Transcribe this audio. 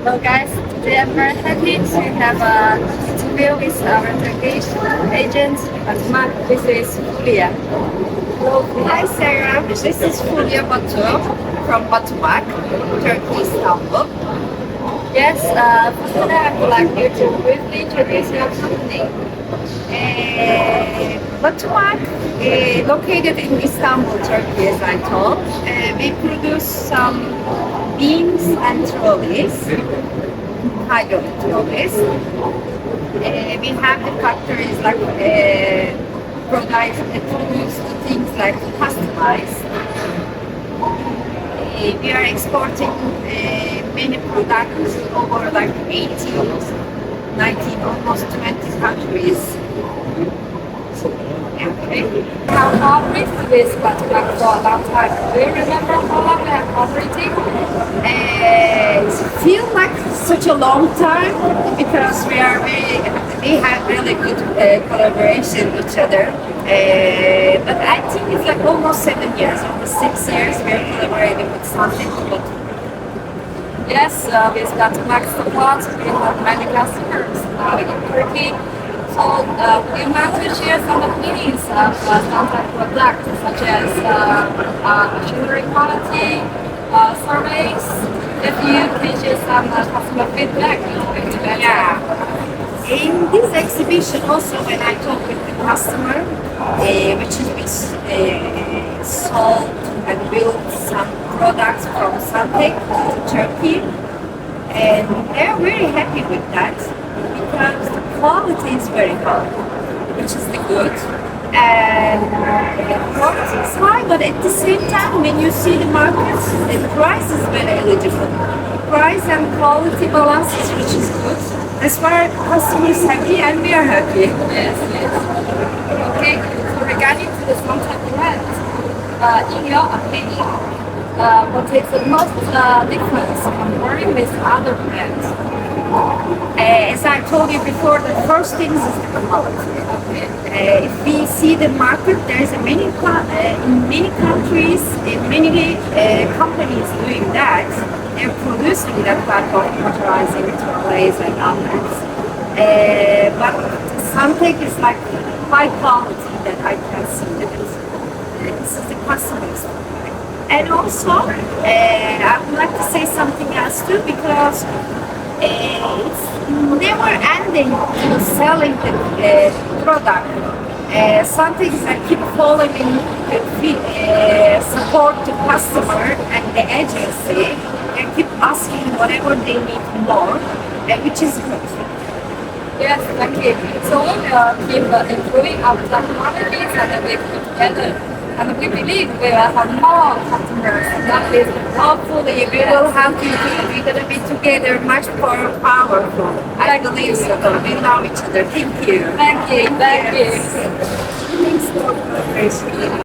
Hello guys, today I'm very happy to have to be with our Turkish agent, BATUMAK. This is Fulya. Hello, Hi Sarah, this is Fulya Batu from BATUMAK, Turkey, Istanbul. Yes, first I would like you to briefly introduce your company. BATUMAK located in Istanbul, Turkey, as I told. We produce some beams and trolleys, hydraulic trolleys. We have the factories like produce things like customized. We are exporting many products over like 18, 19, almost 20 countries. Okay. We have cooperated with BATUMAK for a long time. Do you remember how long we have cooperating? It feels like such a long time because we have really good collaboration with each other. But I think it's like almost 7 years, almost 6 years we are collaborating with SUNTECH. Yes, with BATUMAK support, we have many customers in Turkey. So we want to share some opinions of some products such as machinery quality, surveys. If you can share some customer feedback, it will be better. Yeah. In this exhibition also when I talk with the customer, which is we sold and built some products from SUNTECH to Turkey, and they're very happy with that because the quality is very high, which is the good. And the quality is high, but at the same time, when you see the market, the price is very eligible. Price and quality balances, which is good. As far as customers happy, and we are happy. Yes, yes. Okay, so regarding to the SUNTECH brand, in your opinion, what is the most difference comparing with other brands? As I told you before, the first thing is the quality. If we see the market, there is in many countries, many companies doing that. They're producing that type of motorizing trolleys and others. But SUNTECH is like high quality that I can see that this is the customer's. And also, I would like to say something else too because it's never ending to selling the product. Something that keep following support the customer and the agency and keep asking whatever they need more, which is good. Yes, okay. So we keep improving our technologies and we keep together. And we believe we will have more customers. That is, Hopefully we will have to we're going to be together much more powerful. I believe so. We love each other. Thank you. thank you, thank you. Thanks for cooperation.